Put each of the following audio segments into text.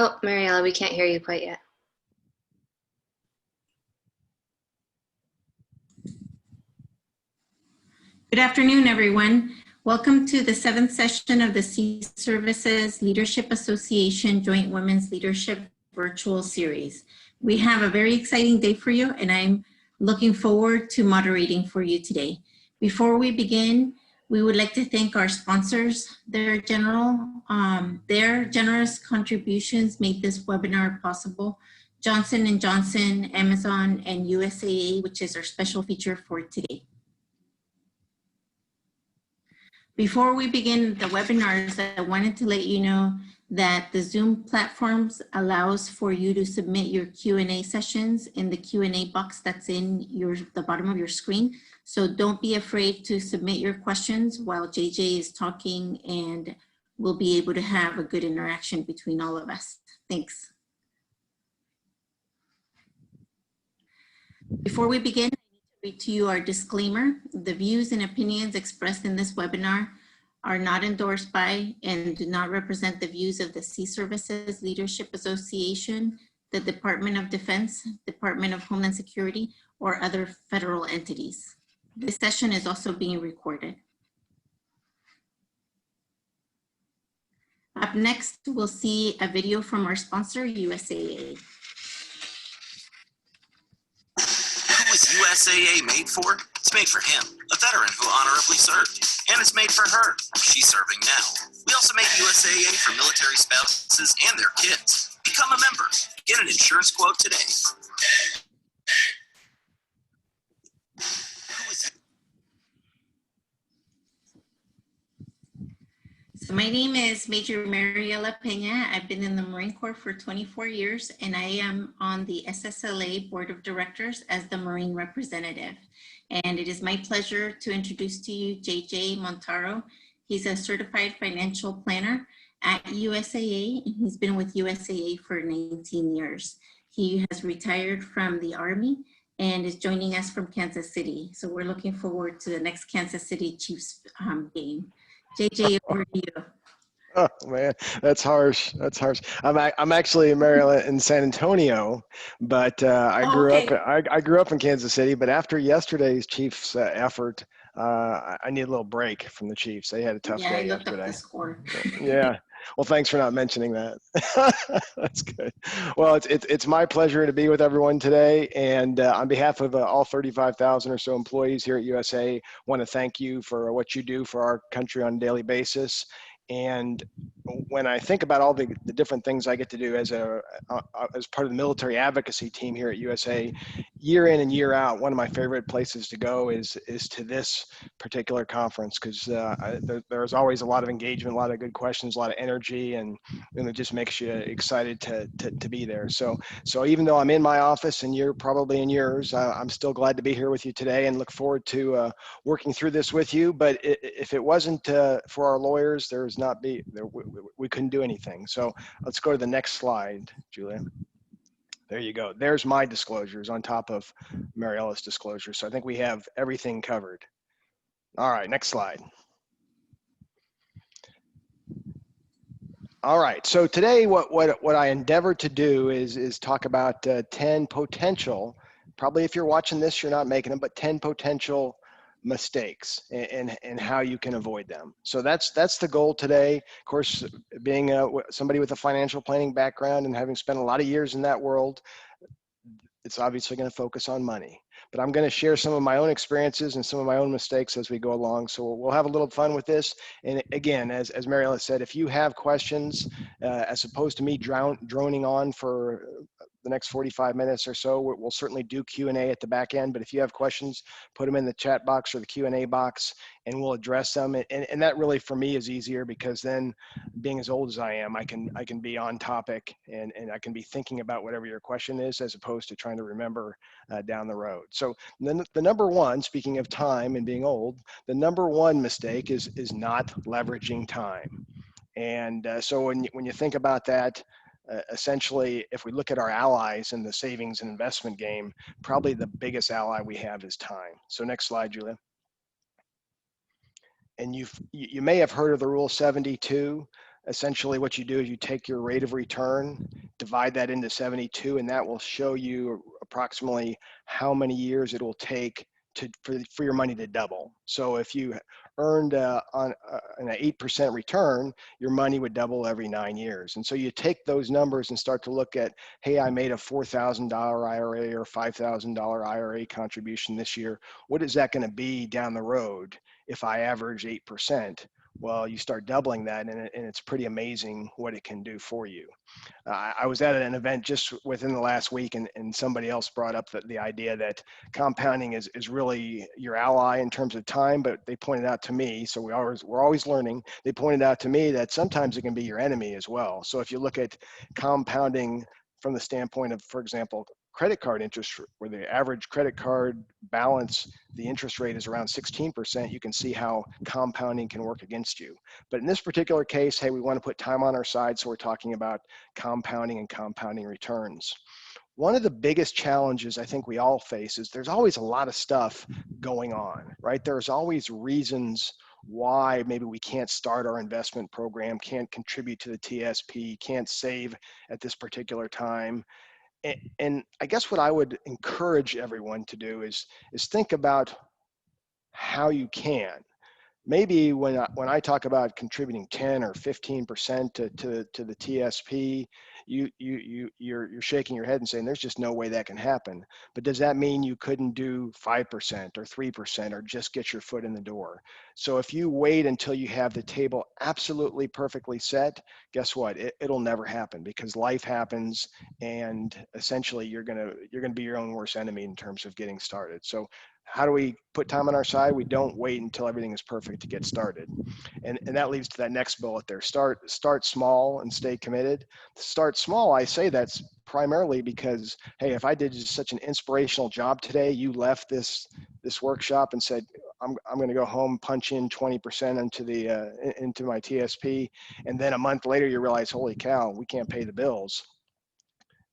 Oh, Mariella, we can't hear you quite yet. Good afternoon, everyone. Welcome to the 7th session of the Sea Services Leadership Association Joint Women's Leadership Virtual Series. We have a very exciting day for you, and I'm looking forward to moderating for you today. Before we begin, we would like to thank our sponsors. Their generous contributions made this webinar possible. Johnson & Johnson, Amazon, and USAA, which is our special feature for today. Before we begin the webinars, I wanted to let you know that the Zoom platforms allows for you to submit your Q&A sessions in the Q&A box that's in the bottom of your screen. So don't be afraid to submit your questions while JJ is talking, and we'll be able to have a good interaction between all of us. Thanks. Before we begin, read to you our disclaimer. The views and opinions expressed in this webinar are not endorsed by and do not represent the views of the Sea Services Leadership Association, the Department of Defense, Department of Homeland Security, or other federal entities. This session is also being recorded. Up next, we'll see a video from our sponsor, USAA. Who is USAA made for? It's made for him, a veteran who honorably served. And it's made for her. She's serving now. We also made USAA for military spouses and their kids. Become a member. Get an insurance quote today. So my name is Major Mariela Peña. I've been in the Marine Corps for 24 years, and I am on the SSLA Board of Directors as the Marine representative. And it is my pleasure to introduce to you JJ Montanaro. He's a certified financial planner at USAA, and he's been with USAA for 19 years. He has retired from the Army and is joining us from Kansas City. So we're looking forward to the next Kansas City Chiefs game. JJ, over to you. Oh man, that's harsh. That's harsh. I'm actually in Maryland, in San Antonio, but I grew up in Kansas City. But after yesterday's Chiefs effort, I need a little break from the Chiefs. They had a tough day yesterday. Up the score. Yeah. Well, thanks for not mentioning that. That's good. Well, it's my pleasure to be with everyone today. And on behalf of all 35,000 or so employees here at USA, I want to thank you for what you do for our country on a daily basis. And when I think about all the different things I get to do as part of the military advocacy team here at USA, year in and year out, one of my favorite places to go is to this particular conference, because there's always a lot of engagement, a lot of good questions, a lot of energy, and it just makes you excited to be there. So even though I'm in my office and you're probably in yours, I'm still glad to be here with you today and look forward to working through this with you. But if it wasn't for our lawyers, we couldn't do anything. So let's go to the next slide, Julia. There you go. There's my disclosures on top of Mariella's disclosure. So I think we have everything covered. All right, next slide. All right, so today what I endeavored to do is talk about 10 potential, probably if you're watching this, you're not making them, but 10 potential mistakes and how you can avoid them. So that's the goal today. Of course, being somebody with a financial planning background and having spent a lot of years in that world, it's obviously going to focus on money. But I'm going to share some of my own experiences and some of my own mistakes as we go along. So we'll have a little fun with this. And again, as Mariela said, if you have questions, as opposed to me droning on for the next 45 minutes or so, we'll certainly do Q&A at the back end. But if you have questions, put them in the chat box or the Q&A box, and we'll address them. And that really, for me, is easier, because then, being as old as I am, I can be on topic and I can be thinking about whatever your question is, as opposed to trying to remember down the road. So then the number one, speaking of time and being old, the number one mistake is not leveraging time. And so when you think about that, essentially, if we look at our allies in the savings and investment game, probably the biggest ally we have is time. So next slide, Julia. And you may have heard of the Rule 72. essentially what you do is you take your rate of return, divide that into 72, and that will show you approximately how many years it will take for your money to double. So if you earned on an 8% return, your money would double every 9 years. And so you take those numbers and start to look at, hey, I made a $4,000 IRA or $5,000 IRA contribution this year. What is that going to be down the road if I average 8%? Well, you start doubling that, and it's pretty amazing what it can do for you. I was at an event just within the last week, and somebody else brought up the idea that compounding is really your ally in terms of time, but they pointed out to me, so we're always learning, they pointed out to me that sometimes it can be your enemy as well. So if you look at compounding from the standpoint of, for example, credit card interest, where the average credit card balance, the interest rate is around 16%, you can see how compounding can work against you. But in this particular case, hey, we want to put time on our side, so we're talking about compounding and compounding returns. One of the biggest challenges I think we all face is there's always a lot of stuff going on, right? There's always reasons why maybe we can't start our investment program, can't contribute to the TSP, can't save at this particular time. And I guess what I would encourage everyone to do is think about how you can. Maybe when I talk about contributing 10 or 15% to the TSP, you're shaking your head and saying there's just no way that can happen. But does that mean you couldn't do 5% or 3% or just get your foot in the door? So if you wait until you have the table absolutely perfectly set, guess what? It'll never happen, because life happens, and essentially you're gonna be your own worst enemy in terms of getting started. So how do we put time on our side? We don't wait until everything is perfect to get started. And that leads to that next bullet there. Start small and stay committed. Start small, I say that's primarily because, hey, if I did just such an inspirational job today, you left this workshop and said, I'm going to go home, punch in 20% into my TSP, and then a month later you realize, holy cow, we can't pay the bills.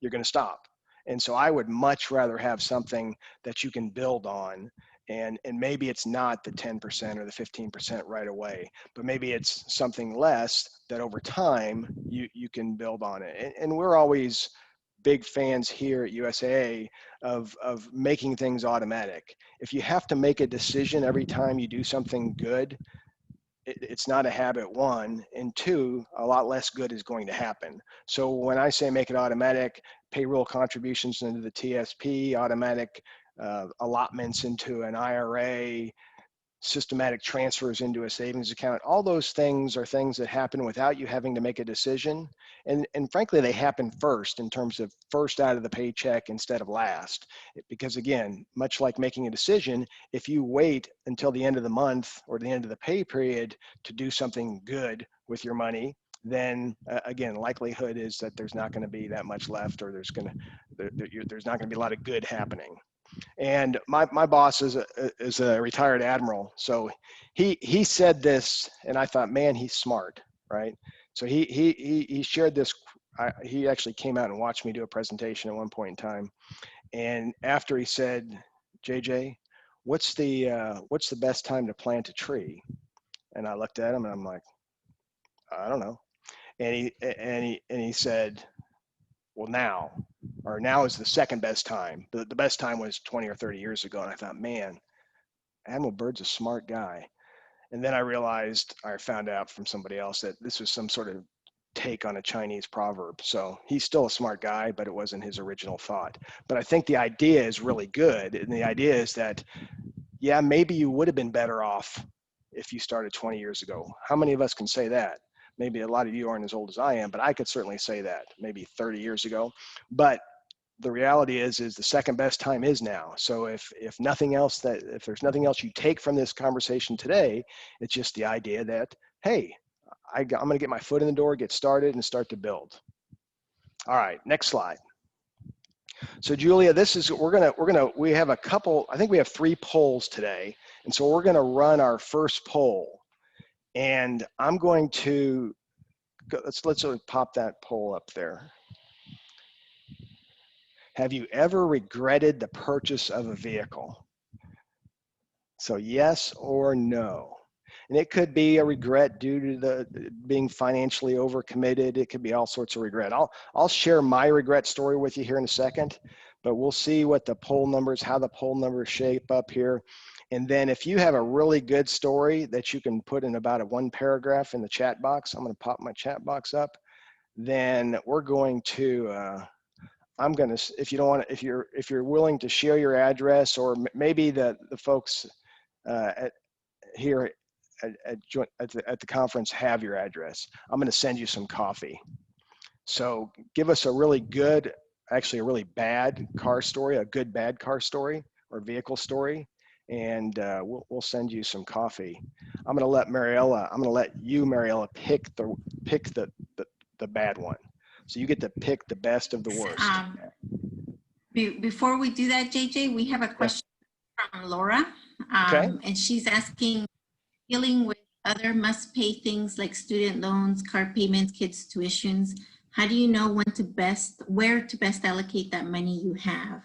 You're going to stop. And so I would much rather have something that you can build on, and maybe it's not the 10% or the 15% right away, but maybe it's something less that over time you can build on it. And we're always big fans here at USAA of making things automatic. If you have to make a decision every time you do something good, it's not a habit, one, and two, a lot less good is going to happen. So when I say make it automatic, payroll contributions into the TSP, automatic allotments into an IRA, systematic transfers into a savings account, all those things are things that happen without you having to make a decision. And frankly, they happen first, in terms of first out of the paycheck instead of last. Because again, much like making a decision, if you wait until the end of the month or the end of the pay period to do something good with your money, then again, likelihood is that there's not going to be that much left, or there's not going to be a lot of good happening. And my boss is a retired admiral, so he said this, and I thought, man, he's smart, right? So he shared this. He actually came out and watched me do a presentation at one point in time, and after he said, JJ, what's the best time to plant a tree? And I looked at him and I'm like, I don't know. And he said, well, now is the second best time. The best time was 20 or 30 years ago. And I thought, man, Admiral Byrd's a smart guy. And then I found out from somebody else that this was some sort of take on a Chinese proverb. So he's still a smart guy, but it wasn't his original thought. But I think the idea is really good. And the idea is that, yeah, maybe you would have been better off if you started 20 years ago. How many of us can say that? Maybe a lot of you aren't as old as I am, but I could certainly say that maybe 30 years ago. But the reality is the second best time is now. So if there's nothing else you take from this conversation today, it's just the idea that, hey, I'm going to get my foot in the door, get started, and start to build. All right, next slide. So Julia, we have a couple, I think we have 3 polls today. And so we're going to run our first poll. And I'm going to go, let's pop that poll up there. Have you ever regretted the purchase of a vehicle? So yes or no. And it could be a regret due to the being financially overcommitted. It could be all sorts of regret. I'll share my regret story with you here in a second, but we'll see what the poll numbers, how the poll numbers shape up here. And then if you have a really good story that you can put in about a 1 paragraph in the chat box, I'm going to pop my chat box up. Then we're going to, I'm going to, if you don't want to, if you're willing to share your address, or maybe the folks here at the conference have your address, I'm going to send you some coffee. So give us a really good, actually a really bad car story, a good bad car story or vehicle story, and we'll send you some coffee. I'm going to let Mariella, I'm going to let you, Mariella, pick the bad one. So you get to pick the best of the worst. Before we do that, JJ, we have a question from Laura. Okay. And she's asking, dealing with other must pay things like student loans, car payments, kids' tuitions, how do you know where to best allocate that money you have?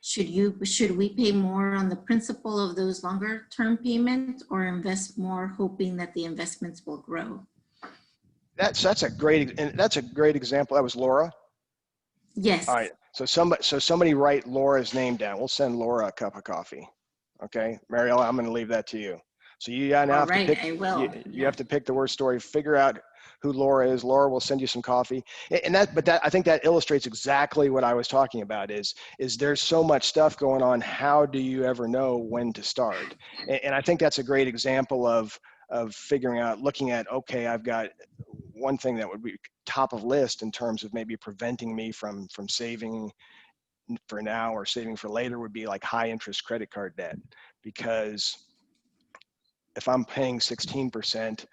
Should we pay more on the principal of those longer term payments, or invest more hoping that the investments will grow? That's a great example. That was Laura. Yes. All right. So somebody write Laura's name down. We'll send Laura a cup of coffee. Okay, Mariella, I'm going to leave that to you. So you now have to pick. I will. You have to pick the worst story. Figure out who Laura is. Laura will send you some coffee. But I think that illustrates exactly what I was talking about. Is there's so much stuff going on. How do you ever know when to start? And I think that's a great example of figuring out, looking at, okay, I've got one thing that would be top of list in terms of maybe preventing me from saving for now or saving for later would be like high interest credit card debt, because if I'm paying 16%,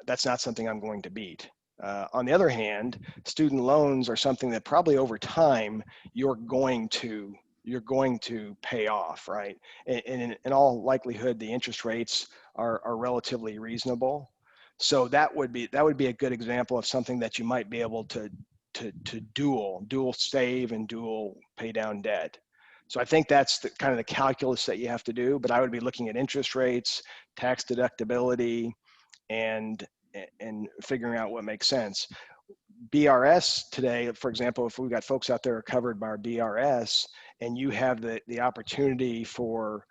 that's not something I'm going to beat. On the other hand, student loans are something that probably over time you're going to pay off, right? And in all likelihood, the interest rates are relatively reasonable. So that would be a good example of something that you might be able to dual save and dual pay down debt. So I think that's the kind of the calculus that you have to do, but I would be looking at interest rates, tax deductibility, and figuring out what makes sense. BRS today, for example, if we've got folks out there covered by our BRS, and you have the opportunity for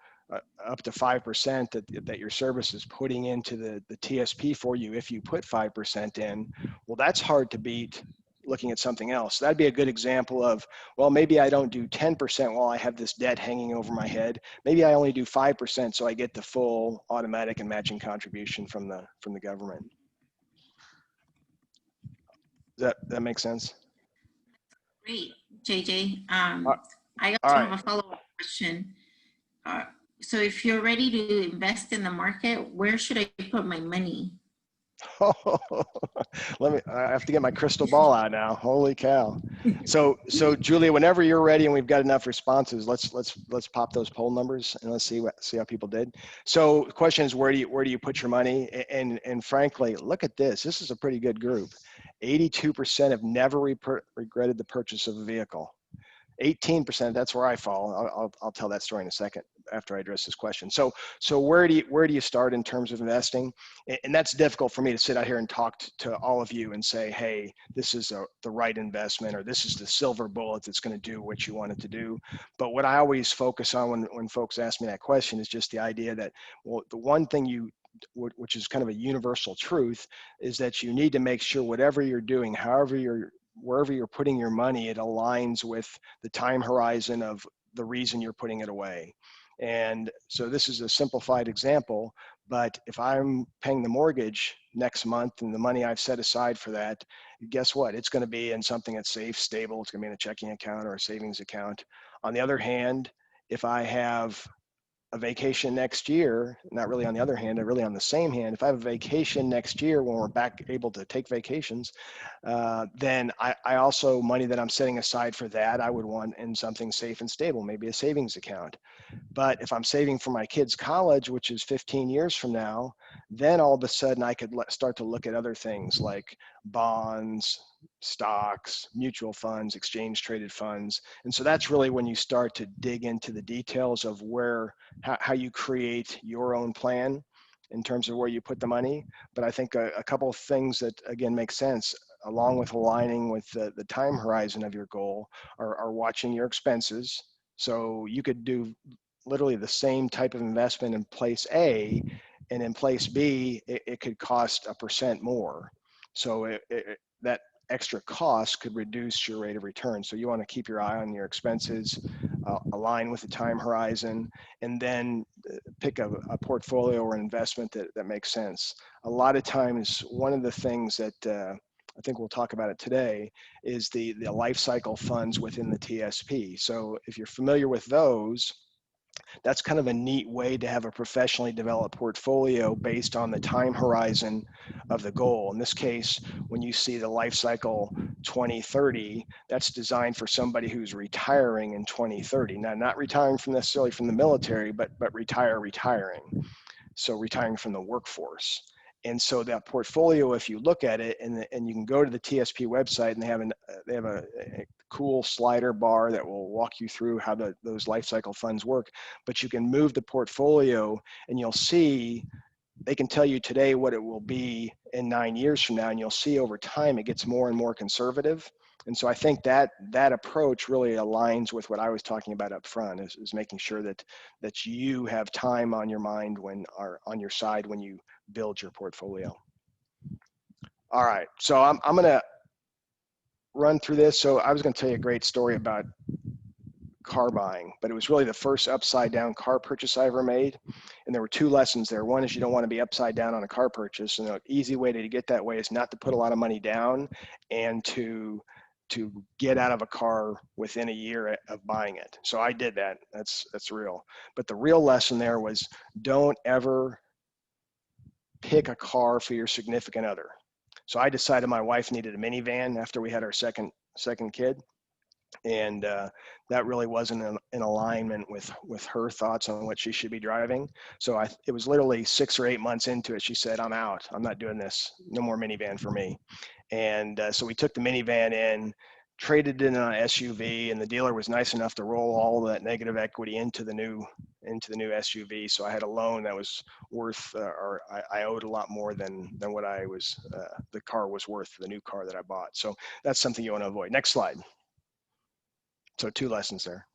up to 5% that your service is putting into the TSP for you, if you put 5% in, well, that's hard to beat looking at something else. That'd be a good example of, well, maybe I don't do 10% while I have this debt hanging over my head. Maybe I only do 5% so I get the full automatic and matching contribution from the government. Does that make sense? Great, JJ. I also have a follow-up question. So if you're ready to invest in the market, where should I put my money? I have to get my crystal ball out now. Holy cow. So Julia, whenever you're ready and we've got enough responses, let's pop those poll numbers and let's see how people did. So the question is, where do you put your money? And frankly, look at this. This is a pretty good group. 82% have never regretted the purchase of a vehicle. 18%, that's where I fall. I'll tell that story in a second after I address this question. So where do you start in terms of investing? And that's difficult for me to sit out here and talk to all of you and say, hey, this is the right investment, or this is the silver bullet that's going to do what you want it to do. But what I always focus on when folks ask me that question is just the idea that, well, the one thing which is kind of a universal truth, is that you need to make sure whatever you're doing, wherever you're putting your money, it aligns with the time horizon of the reason you're putting it away. And so this is a simplified example, but if I'm paying the mortgage next month and the money I've set aside for that, guess what? It's going to be in something that's safe, stable. It's going to be in a checking account or a savings account. On the other hand, if I have a vacation next year, not really on the other hand, but really on the same hand, if I have a vacation next year when we're back able to take vacations, then I also, money that I'm setting aside for that, I would want in something safe and stable, maybe a savings account. But if I'm saving for my kids' college, which is 15 years from now, then all of a sudden I could start to look at other things like bonds, stocks, mutual funds, exchange traded funds. And so that's really when you start to dig into the details of how you create your own plan. in terms of where you put the money. But I think a couple of things that, again, make sense, along with aligning with the time horizon of your goal, are watching your expenses. So you could do literally the same type of investment in place A, and in place B, it could cost 1% more. So that extra cost could reduce your rate of return. So you want to keep your eye on your expenses, align with the time horizon, and then pick a portfolio or investment that makes sense. A lot of times, one of the things that I think we'll talk about it today is the life cycle funds within the TSP. So if you're familiar with those, that's kind of a neat way to have a professionally developed portfolio based on the time horizon of the goal. In this case, when you see the life cycle 2030, that's designed for somebody who's retiring in 2030. Now, not retiring from necessarily from the military, but retiring. So retiring from the workforce. And so that portfolio, if you look at it, and you can go to the TSP website, and they have a cool slider bar that will walk you through how those life cycle funds work. But you can move the portfolio, and you'll see they can tell you today what it will be in 9 years from now, and you'll see over time it gets more and more conservative. And so I think that approach really aligns with what I was talking about up front, is making sure that you have time on your mind or on your side when you build your portfolio. All right, so I'm going to run through this. So I was going to tell you a great story about car buying, but it was really the first upside down car purchase I ever made. And there were two lessons there. One is you don't want to be upside down on a car purchase. And an easy way to get that way is not to put a lot of money down, and to get out of a car within a year of buying it. So I did that. That's real. But the real lesson there was, don't ever pick a car for your significant other. So I decided my wife needed a minivan after we had our second kid. And that really wasn't in alignment with her thoughts on what she should be driving. So it was literally 6 or 8 months into it, she said, I'm out. I'm not doing this. No more minivan for me. And so we took the minivan in, traded it in on an SUV, and the dealer was nice enough to roll all of that negative equity into the new SUV. So I had a loan that was worth, or I owed a lot more than what the car was worth, the new car that I bought. So that's something you want to avoid. Next slide. So 2 lessons there.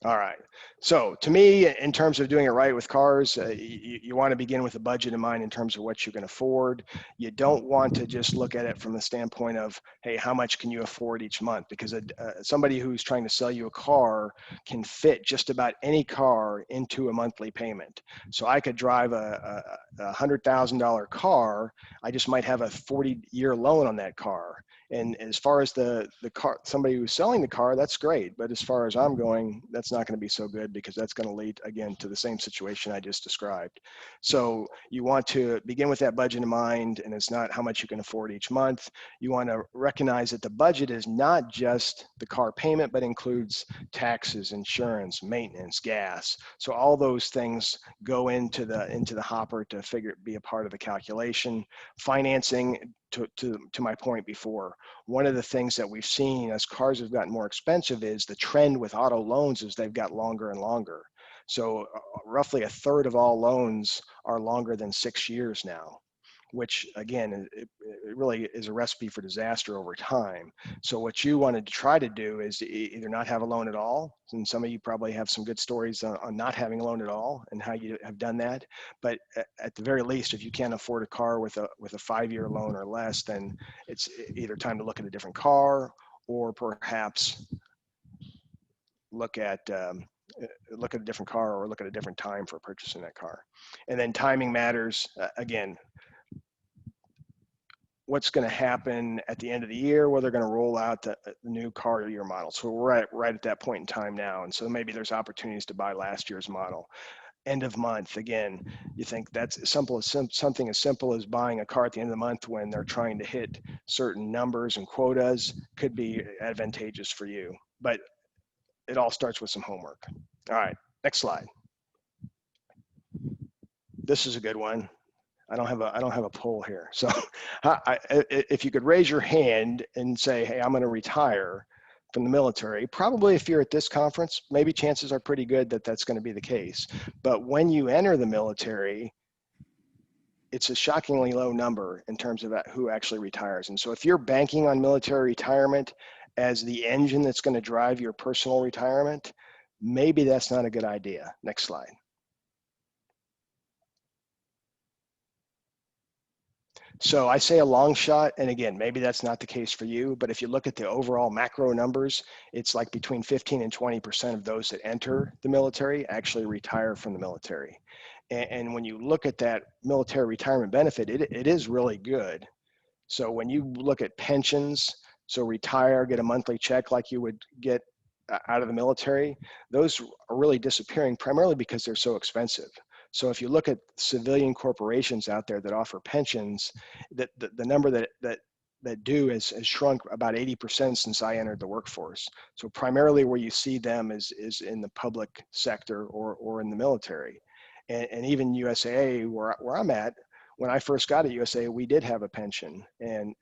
All right. So to me, in terms of doing it right with cars, you want to begin with a budget in mind in terms of what you can afford. You don't want to just look at it from the standpoint of, hey, how much can you afford each month? Because somebody who's trying to sell you a car can fit just about any car into a monthly payment. So I could drive a $100,000 car. I just might have a 40-year loan on that car. And as far as the car, somebody who's selling the car, that's great. But as far as I'm going, that's not going to be so good, because that's going to lead, again, to the same situation I just described. So you want to begin with that budget in mind, and it's not how much you can afford each month. You want to recognize that the budget is not just the car payment, but includes taxes, insurance, maintenance, gas. So all those things go into the hopper to be a part of the calculation. Financing, to my point before, one of the things that we've seen as cars have gotten more expensive is the trend with auto loans is they've got longer and longer. So roughly a third of all loans are longer than 6 years now, which again, it really is a recipe for disaster over time. So what you wanted to try to do is either not have a loan at all, and some of you probably have some good stories on not having a loan at all and how you have done that. But at the very least, if you can't afford a car with a 5-year loan or less, then it's either time to look at a different car, or perhaps look at a different car, or look at a different time for purchasing that car. And then timing matters. Again, what's going to happen at the end of the year, where they're going to roll out the new car year model. So we're right at that point in time now. And so maybe there's opportunities to buy last year's model. End of month, again, you think that's something as simple as buying a car at the end of the month when they're trying to hit certain numbers and quotas could be advantageous for you. But it all starts with some homework. All right, next slide. This is a good one. I don't have a poll here. So if you could raise your hand and say, hey, I'm going to retire, from the military. Probably if you're at this conference, maybe chances are pretty good that that's going to be the case. But when you enter the military, it's a shockingly low number in terms of who actually retires. And so if you're banking on military retirement as the engine that's going to drive your personal retirement, maybe that's not a good idea. Next slide. So I say a long shot, and again, maybe that's not the case for you, but if you look at the overall macro numbers, it's like between 15 and 20% of those that enter the military actually retire from the military. And when you look at that military retirement benefit, it is really good. So when you look at pensions, so retire, get a monthly check like you would get out of the military, those are really disappearing primarily because they're so expensive. So if you look at civilian corporations out there that offer pensions, the number that do has shrunk about 80% since I entered the workforce. So primarily where you see them is in the public sector or in the military. And even USAA, where I'm at, when I first got at USAA, we did have a pension. And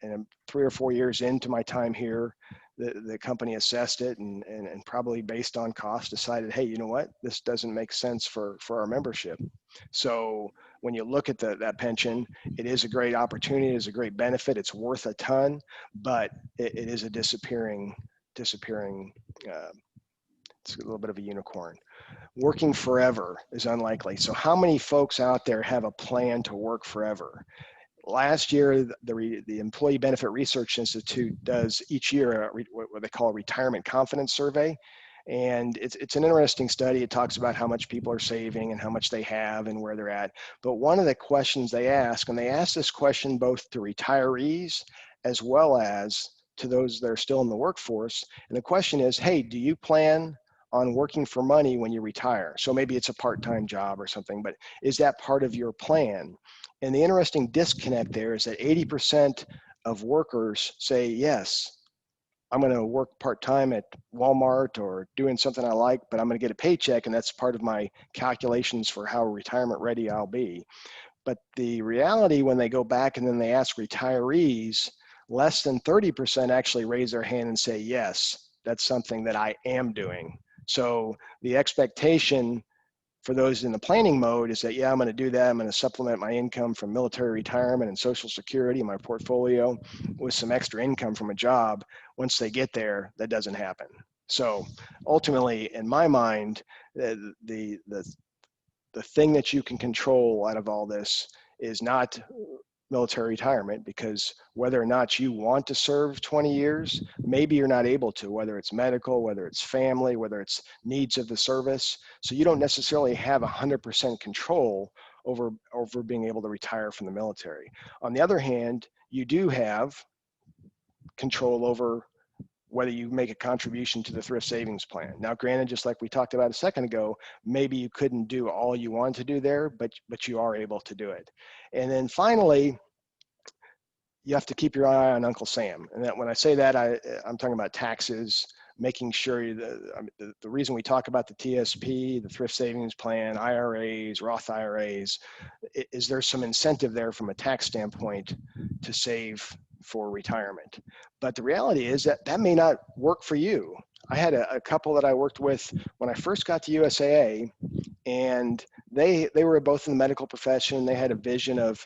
3 or 4 years into my time here, the company assessed it and probably based on cost decided, hey, you know what, this doesn't make sense for our membership. So when you look at that pension, it is a great opportunity, it is a great benefit, it's worth a ton, but it is a disappearing, it's a little bit of a unicorn. Working forever is unlikely. So how many folks out there have a plan to work forever? Last year, the Employee Benefit Research Institute does each year what they call a retirement confidence survey. And it's an interesting study. It talks about how much people are saving and how much they have and where they're at. But one of the questions they ask, and they ask this question both to retirees as well as to those that are still in the workforce. And the question is, hey, do you plan on working for money when you retire? So maybe it's a part-time job or something, but is that part of your plan? And the interesting disconnect there is that 80% of workers say, yes, I'm going to work part-time at Walmart or doing something I like, but I'm going to get a paycheck, and that's part of my calculations for how retirement ready I'll be. But the reality, when they go back and then they ask retirees, less than 30% actually raise their hand and say, yes, that's something that I am doing. So the expectation for those in the planning mode is that, yeah, I'm going to do that. I'm going to supplement my income from military retirement and Social Security, my portfolio, with some extra income from a job. Once they get there, that doesn't happen. So ultimately, in my mind, the thing that you can control out of all this is not military retirement, because whether or not you want to serve 20 years, maybe you're not able to, whether it's medical, whether it's family, whether it's needs of the service. So you don't necessarily have 100% control over being able to retire from the military. On the other hand, you do have control over whether you make a contribution to the thrift savings plan. Now, granted, just like we talked about a second ago, maybe you couldn't do all you want to do there, but you are able to do it. And then finally, you have to keep your eye on Uncle Sam. And that when I say that, I'm talking about taxes, making sure the reason we talk about the TSP, the thrift savings plan, IRAs, Roth IRAs, is there's some incentive there from a tax standpoint to save for retirement. But the reality is that may not work for you. I had a couple that I worked with when I first got to USAA, and they were both in the medical profession. They had a vision of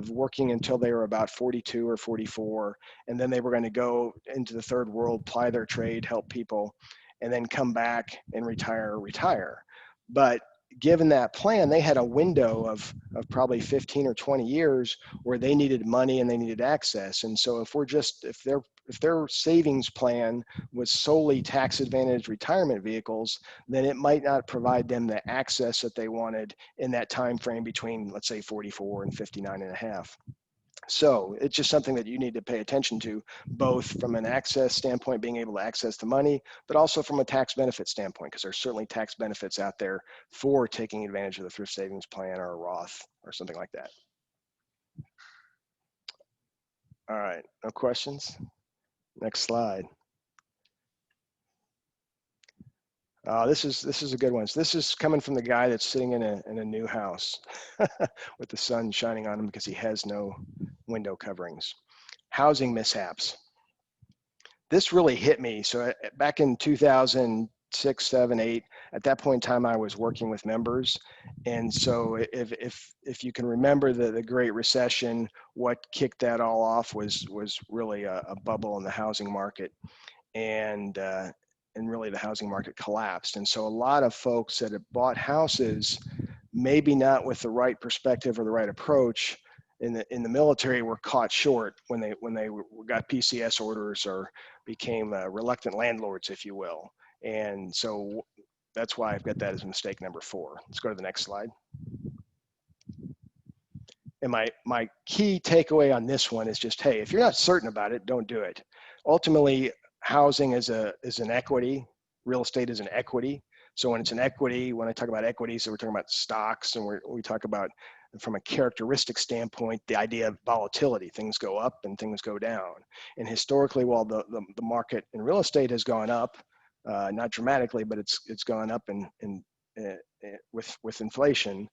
working until they were about 42 or 44, and then they were going to go into the third world, ply their trade, help people, and then come back and retire. But given that plan, they had a window of probably 15 or 20 years where they needed money and they needed access. And so if their savings plan was solely tax advantaged retirement vehicles, then it might not provide them the access that they wanted in that time frame between, let's say, 44 and 59 and a half. So it's just something that you need to pay attention to, both from an access standpoint, being able to access the money, but also from a tax benefit standpoint, because there's certainly tax benefits out there for taking advantage of the thrift savings plan or a Roth or something like that. All right, no questions? Next slide. This is a good one. So this is coming from the guy that's sitting in a new house with the sun shining on him because he has no window coverings. Housing mishaps. this really hit me. So back in 2006, 7, 8, at that point in time, I was working with members. And so if you can remember the Great Recession, what kicked that all off was really a bubble in the housing market. And really the housing market collapsed. And so a lot of folks that had bought houses, maybe not with the right perspective or the right approach, in the military were caught short when they got PCS orders or became reluctant landlords, if you will. And so that's why I've got that as mistake number 4. Let's go to the next slide. And my key takeaway on this one is just, hey, if you're not certain about it, don't do it. Ultimately, housing is an equity. Real estate is an equity. So when it's an equity, when I talk about equities, so we're talking about stocks, and we talk about, from a characteristic standpoint, the idea of volatility. Things go up and things go down. And historically, while the market in real estate has gone up, not dramatically, but it's gone up with inflation,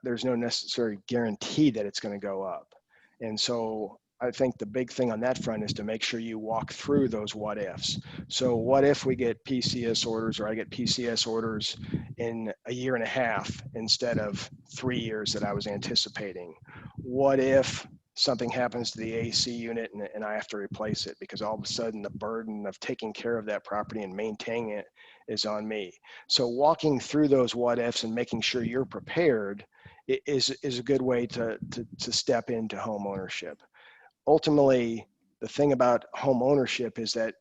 there's no necessary guarantee that it's going to go up. And so I think the big thing on that front is to make sure you walk through those what ifs. So what if we get PCS orders, or I get PCS orders in a year and a half instead of 3 years that I was anticipating? What if something happens to the AC unit and I have to replace it, because all of a sudden the burden of taking care of that property and maintaining it is on me? So walking through those what ifs and making sure you're prepared is a good way to step into home ownership. Ultimately, the thing about home ownership is that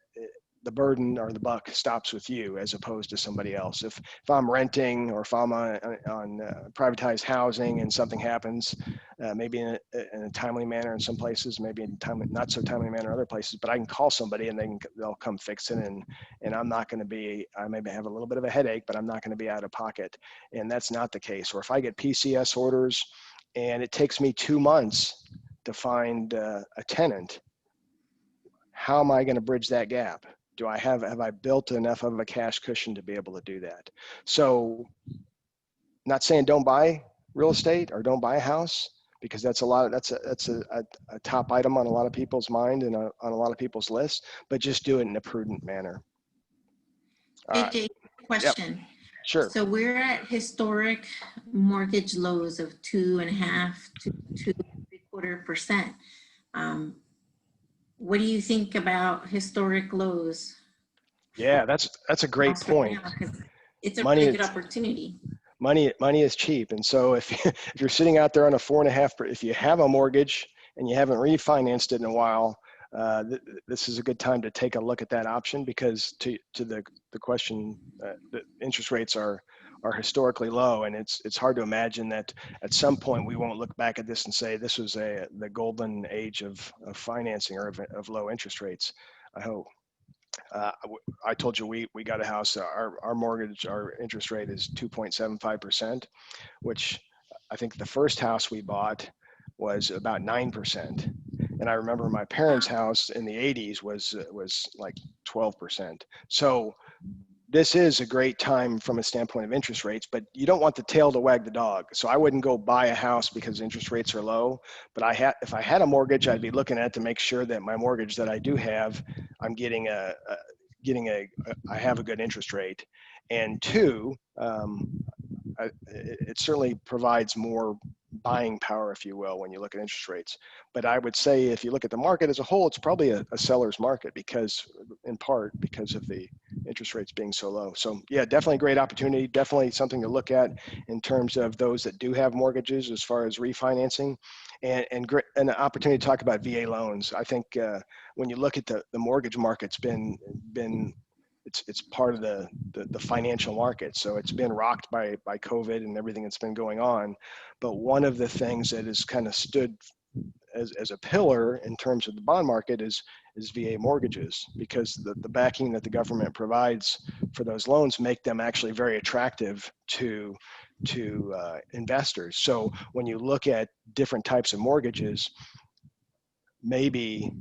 the burden or the buck stops with you as opposed to somebody else. If I'm renting, or if I'm on privatized housing and something happens, maybe in a timely manner in some places, maybe in not so timely manner in other places, but I can call somebody and they'll come fix it, and I'm not going to be, I maybe have a little bit of a headache, but I'm not going to be out of pocket. And that's not the case. Or if I get PCS orders and it takes me 2 months to find a tenant, how am I going to bridge that gap? Have I built enough of a cash cushion to be able to do that? So, not saying don't buy real estate or don't buy a house, because that's a top item on a lot of people's mind and on a lot of people's list, but just do it in a prudent manner. AJ, question. Yep. Sure. So we're at historic mortgage lows of 2.5% to 2.75%. What do you think about historic lows? Yeah, that's a great point. It's a really good opportunity. Money is cheap, and so if you're sitting out there on a 4.5%, if you have a mortgage and you haven't refinanced it in a while, this is a good time to take a look at that option, because to the question, the interest rates are historically low, and it's hard to imagine that at some point we won't look back at this and say this was the golden age of financing, or of low interest rates. I hope. I told you we got a house. Our mortgage, our interest rate is 2.75%, which I think the first house we bought was about 9%. And I remember my parents' house in the 80s was like 12%. So this is a great time from a standpoint of interest rates, but you don't want the tail to wag the dog. So I wouldn't go buy a house because interest rates are low. But if I had a mortgage, I'd be looking at to make sure that my mortgage that I do have, I'm getting I have a good interest rate. And 2, it certainly provides more buying power, if you will, when you look at interest rates. But I would say if you look at the market as a whole, it's probably a seller's market, in part because of the interest rates being so low. So yeah, definitely a great opportunity, definitely something to look at in terms of those that do have mortgages as far as refinancing, and an opportunity to talk about VA loans. I think when you look at the mortgage market's been it's part of the financial market. So it's been rocked by COVID and everything that's been going on. But one of the things that has kind of stood as a pillar in terms of the bond market is VA mortgages, because the backing that the government provides for those loans make them actually very attractive to investors. So when you look at different types of mortgages, maybe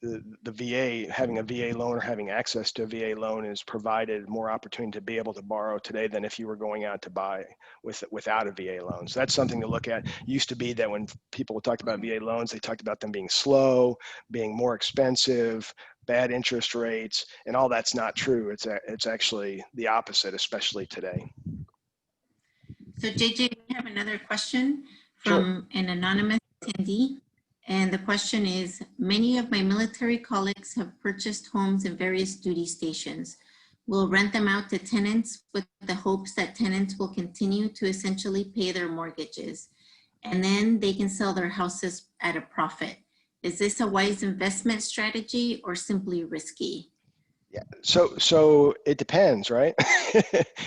the VA, having a VA loan or having access to a VA loan is provided more opportunity to be able to borrow today than if you were going out to buy without a VA loan. So that's something to look at. It used to be that when people talked about VA loans, they talked about them being slow, being more expensive, bad interest rates, and all that's not true. It's actually the opposite, especially today. So JJ, we have another question Sure. from an anonymous attendee. And the question is, many of my military colleagues have purchased homes in various duty stations. Will rent them out to tenants with the hopes that tenants will continue to essentially pay their mortgages, and then they can sell their houses at a profit. Is this a wise investment strategy or simply risky? Yeah. So it depends, right?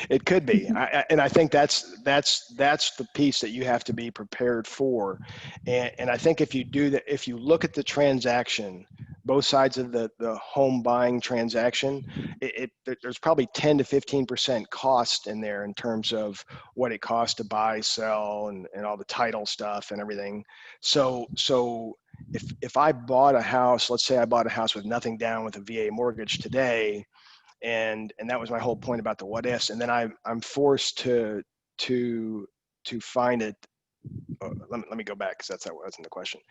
It could be, and I think that's the piece that you have to be prepared for, and I think if you do that, if you look at the transaction, both sides of the home buying transaction, there's probably 10 to 15% cost in there in terms of what it costs to buy, sell, and all the title stuff and everything. So if I bought a house, let's say I bought a house with nothing down with a VA mortgage today, and that was my whole point about the what ifs, and then I'm forced to find it. Let me go back, because that wasn't the question.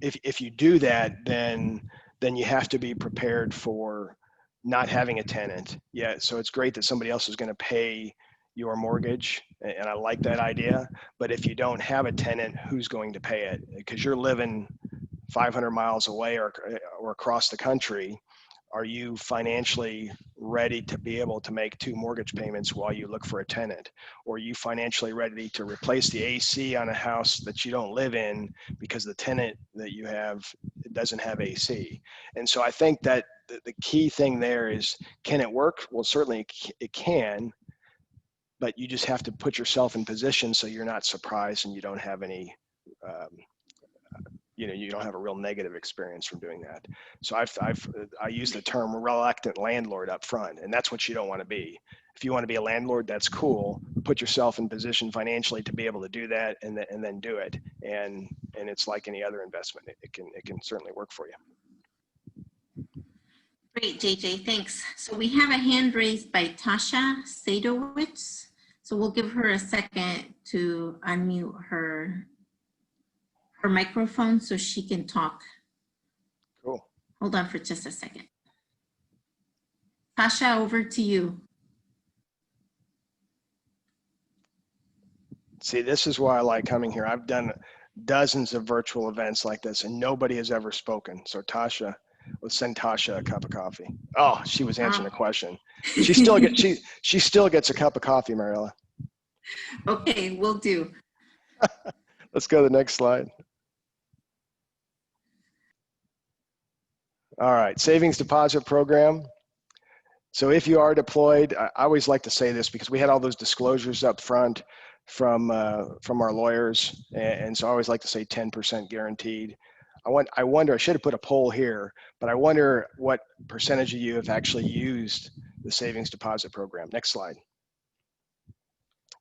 If you do that, then you have to be prepared for not having a tenant. Yeah, so it's great that somebody else is going to pay your mortgage, and I like that idea. But if you don't have a tenant, who's going to pay it? Because you're living 500 miles away or across the country. Are you financially ready to be able to make 2 mortgage payments while you look for a tenant? Or are you financially ready to replace the AC on a house that you don't live in because the tenant that you have doesn't have AC? And so I think that the key thing there is, can it work? Well, certainly it can, but you just have to put yourself in position so you're not surprised and you don't have any you don't have a real negative experience from doing that. So I use the term reluctant landlord up front, and that's what you don't want to be. If you want to be a landlord, that's cool. Put yourself in position financially to be able to do that, and then do it. And it's like any other investment. It can certainly work for you. Great, JJ, thanks. So we have a hand raised by Tasha Sadowitz. So we'll give her a second to unmute her microphone so she can talk. Cool. Hold on for just a second. Tasha, over to you. See, this is why I like coming here. I've done dozens of virtual events like this, and nobody has ever spoken. So Tasha, let's send Tasha a cup of coffee. Oh, she was answering a question. She still gets a cup of coffee, Mariela. Okay, will do. Let's go to the next slide. All right, savings deposit program. So if you are deployed, I always like to say this because we had all those disclosures up front from our lawyers, and so I always like to say 10% guaranteed. I wonder, I should have put a poll here, but I wonder what percentage of you have actually used the savings deposit program. Next slide.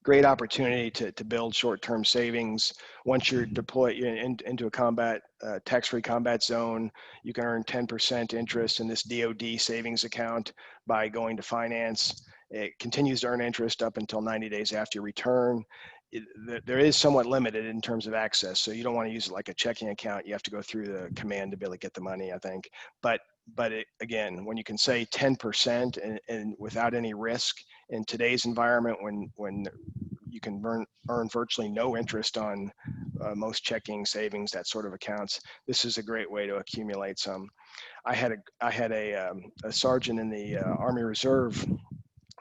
Great opportunity to build short-term savings. Once you're deployed into a tax-free combat zone, you can earn 10% interest in this DoD savings account by going to finance. It continues to earn interest up until 90 days after you return. There is somewhat limited in terms of access, so you don't want to use it like a checking account. You have to go through the command to be able to get the money, I think. But again, when you can say 10% and without any risk in today's environment, when you can earn virtually no interest on most checking, savings, that sort of accounts, this is a great way to accumulate some. I had a sergeant in the Army Reserve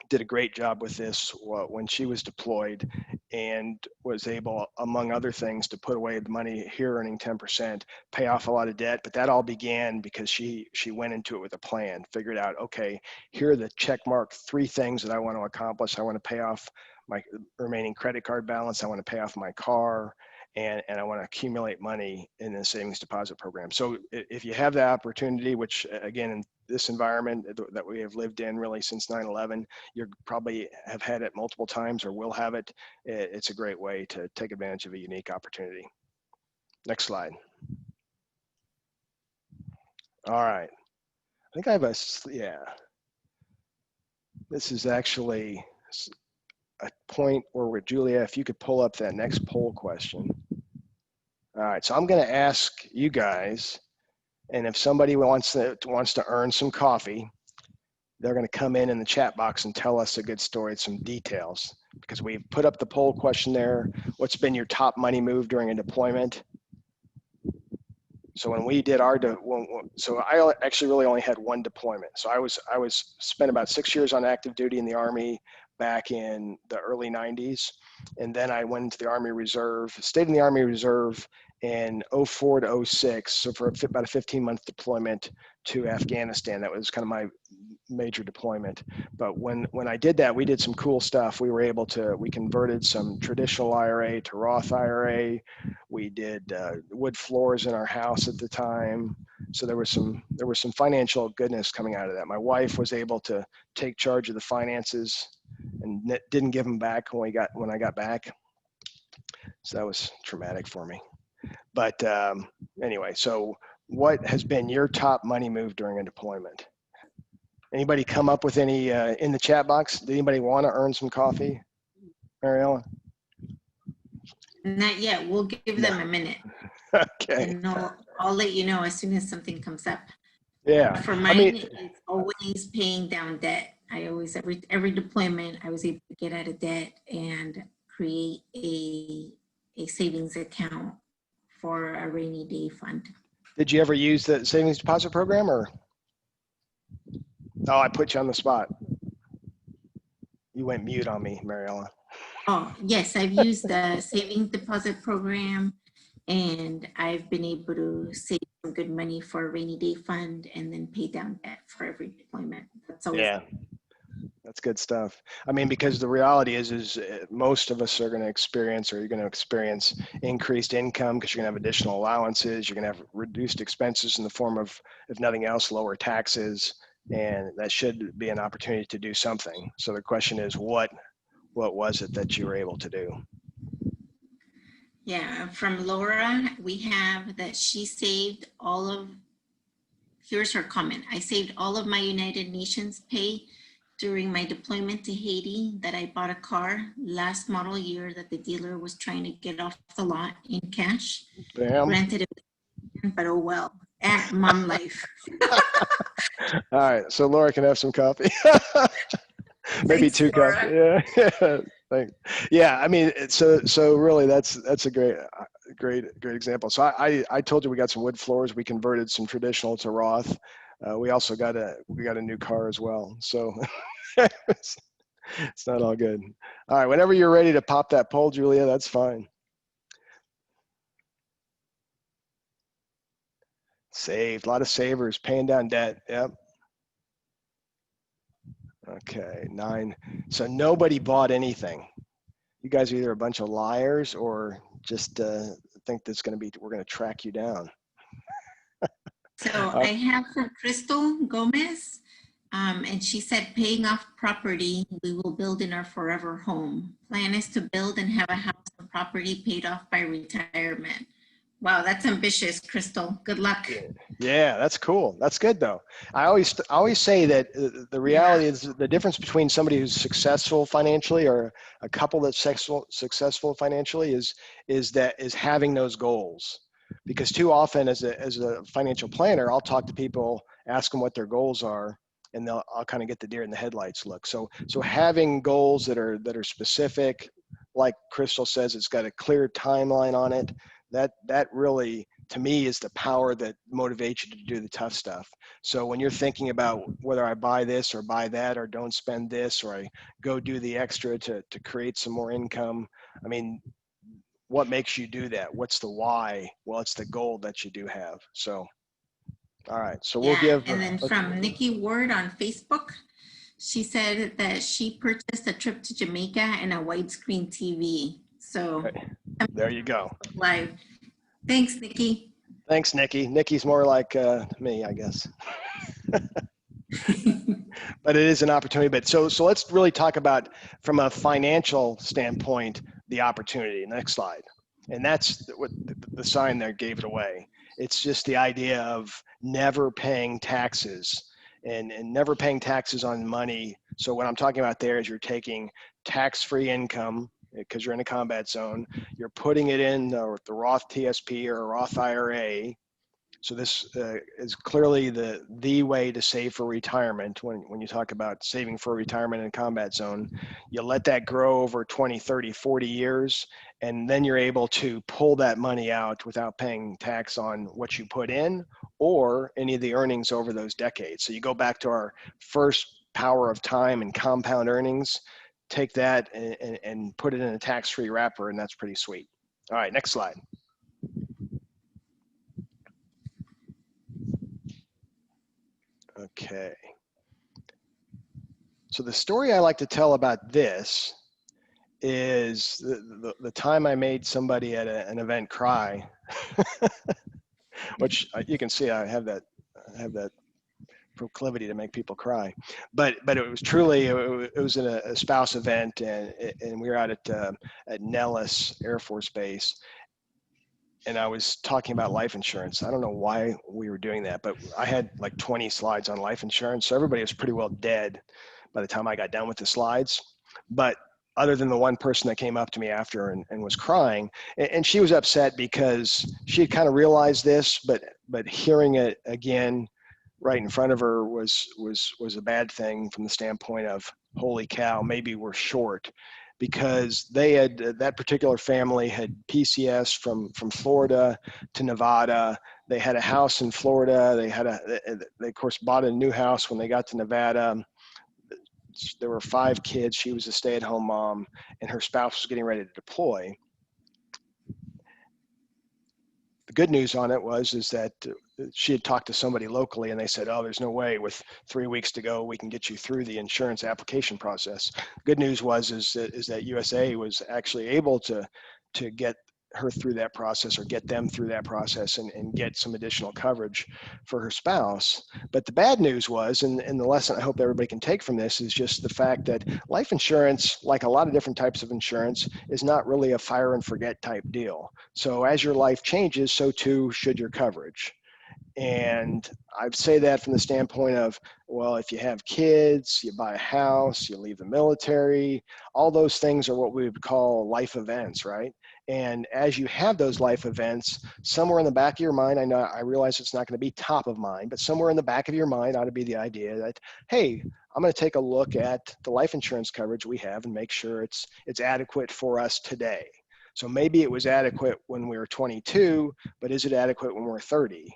did a great job with this when she was deployed, and was able, among other things, to put away the money here, earning 10%, pay off a lot of debt. But that all began because she went into it with a plan, figured out, okay, here are the check mark 3 things that I want to accomplish. I want to pay off my remaining credit card balance. I want to pay off my car, and I want to accumulate money in the savings deposit program. So if you have the opportunity, which again, in this environment that we have lived in really since 9/11, you probably have had it multiple times or will have it. It's a great way to take advantage of a unique opportunity. Next slide. All right. I think I have yeah. This is actually a point where Julia, if you could pull up that next poll question. All right, so I'm going to ask you guys And if somebody wants to earn some coffee, they're going to come in the chat box and tell us a good story, some details, because we've put up the poll question there. What's been your top money move during a deployment? So when we did our, so I actually really only had one deployment. So I was spent about 6 years on active duty in the Army back in the early 90s. And then I went into the Army Reserve, stayed in the Army Reserve in 04 to 06. So for about a 15-month deployment to Afghanistan. That was kind of my major deployment. But when I did that, we did some cool stuff. We converted some traditional IRA to Roth IRA. We did wood floors in our house at the time. So there was some financial goodness coming out of that. My wife was able to take charge of the finances and didn't give them back when I got back. So that was traumatic for me. But anyway, so what has been your top money move during a deployment? Anybody come up with any in the chat box? Did anybody want to earn some coffee, Mariella? Not yet. We'll give them a minute. Okay. And I'll let you know as soon as something comes up. Yeah. For mine, it's always paying down debt. I always, every deployment, I was able to get out of debt and create a savings account for a rainy day fund. Did you ever use the savings deposit program, or? Oh, I put you on the spot. You went mute on me, Mariella. Oh, yes, I've used the savings deposit program, and I've been able to save some good money for a rainy day fund and then pay down debt for every deployment. That's always That's good stuff. I mean, because the reality is most of us are going to experience, or you're going to experience, increased income because you're going to have additional allowances. You're going to have reduced expenses in the form of, if nothing else, lower taxes, and that should be an opportunity to do something. So the question is, what was it that you were able to do? Yeah, from Laura, we have that she saved all of, here's her comment. I saved all of my United Nations pay during my deployment to Haiti, that I bought a car last model year that the dealer was trying to get off the lot in cash. Bam. Granted it was, but oh well, at mom life. All right, so Laura can have some coffee. Maybe Thanks, 2 cups. Laura. Yeah. Thanks. Yeah, I mean, so really that's a great example. So I told you we got some wood floors. We converted some traditional to Roth. We also got a new car as well. So it's not all good. All right, whenever you're ready to pop that poll, Julia, that's fine. Saved, a lot of savers, paying down debt. Yep. Okay, 9. So nobody bought anything. You guys are either a bunch of liars or just think that's we're going to track you down. So I have from Crystal Gomez, and she said, paying off property we will build in our forever home. Plan is to build and have a house and property paid off by retirement. Wow, that's ambitious, Crystal. Good luck. Yeah, that's cool. That's good though. I always say that the reality is the difference between somebody who's successful financially or a couple that's successful financially is having those goals. Because too often as a financial planner, I'll talk to people, ask them what their goals are, and I'll kind of get the deer in the headlights look. So having goals that are specific, like Crystal says, it's got a clear timeline on it. That really, to me, is the power that motivates you to do the tough stuff. So when you're thinking about whether I buy this or buy that, or don't spend this, or I go do the extra to create some more income, I mean, what makes you do that? What's the why? Well, it's the goal that you do have. So, all right. So we'll give. And then from Nikki Ward on Facebook, she said that she purchased a trip to Jamaica and a widescreen TV. So okay. There you go. Live. Thanks, Nikki. Thanks, Nikki. Nikki's more like me, I guess. But it is an opportunity. But so let's really talk about, from a financial standpoint, the opportunity. Next slide. And that's what the sign there gave it away. It's just the idea of never paying taxes and never paying taxes on money. So what I'm talking about there is you're taking tax-free income because you're in a combat zone. You're putting it in the Roth TSP or a Roth IRA. So this is clearly the way to save for retirement. When you talk about saving for retirement in a combat zone, you let that grow over 20, 30, 40 years, and then you're able to pull that money out without paying tax on what you put in or any of the earnings over those decades. So you go back to our first power of time and compound earnings, take that and put it in a tax-free wrapper, and that's pretty sweet. All right, next slide. Okay. So the story I like to tell about this is the time I made somebody at an event cry, which you can see I have that proclivity to make people cry, but it was truly, it was in a spouse event, and we were out at Nellis Air Force Base, and I was talking about life insurance. I don't know why we were doing that, but I had like 20 slides on life insurance, so everybody was pretty well dead by the time I got done with the slides. But other than the one person that came up to me after and was crying, and she was upset because she had kind of realized this, but hearing it again right in front of her was a bad thing from the standpoint of, holy cow, maybe we're short. Because they had, that particular family had PCS from Florida to Nevada. They had a house in Florida. They of course bought a new house when they got to Nevada. There were 5 kids. She was a stay-at-home mom, and her spouse was getting ready to deploy. The good news on it is that she had talked to somebody locally, and they said, oh, there's no way with 3 weeks to go we can get you through the insurance application process. Good news is that USAA was actually able to get her through that process, or get them through that process, and get some additional coverage for her spouse. But the bad news was, and the lesson I hope everybody can take from this, is just the fact that life insurance, like a lot of different types of insurance, is not really a fire and forget type deal. So as your life changes, so too should your coverage. And I say that from the standpoint of, well, if you have kids, you buy a house, you leave the military, all those things are what we would call life events, right? And as you have those life events, somewhere in the back of your mind, I realize it's not going to be top of mind, but somewhere in the back of your mind ought to be the idea that, hey, I'm going to take a look at the life insurance coverage we have and make sure it's adequate for us today. So maybe it was adequate when we were 22, but is it adequate when we're 30?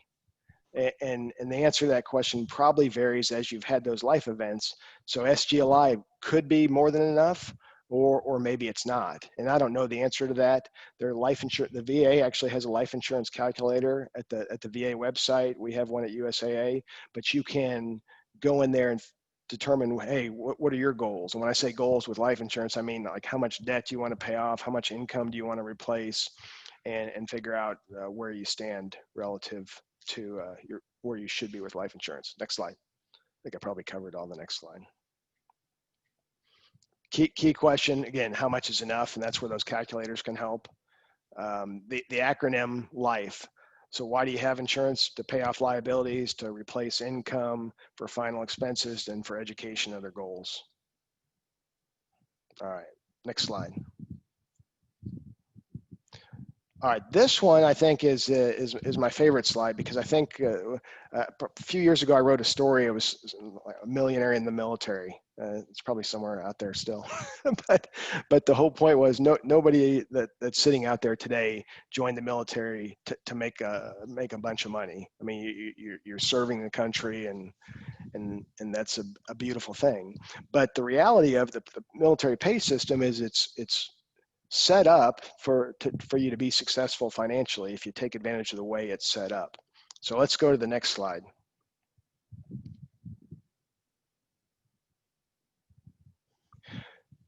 And the answer to that question probably varies as you've had those life events. So SGLI could be more than enough, or maybe it's not. And I don't know the answer to that. Their life insurance, the VA actually has a life insurance calculator at the VA website. We have one at USAA, but you can go in there and determine, hey, what are your goals? And when I say goals with life insurance, I mean like how much debt do you want to pay off, how much income do you want to replace, and figure out where you stand relative to where you should be with life insurance. Next slide. I think I probably covered all the next slide. Key question, again, how much is enough? And that's where those calculators can help. The acronym LIFE. So why do you have insurance? To pay off liabilities, to replace income, for final expenses, and for education and other goals. All right, next slide. All right, this one I think is my favorite slide, because I think a few years ago I wrote a story. It was a millionaire in the military. It's probably somewhere out there still, but the whole point was nobody that's sitting out there today joined the military to make a bunch of money. I mean, you're serving the country, and that's a beautiful thing. But the reality of the military pay system is it's set up for you to be successful financially if you take advantage of the way it's set up. So let's go to the next slide.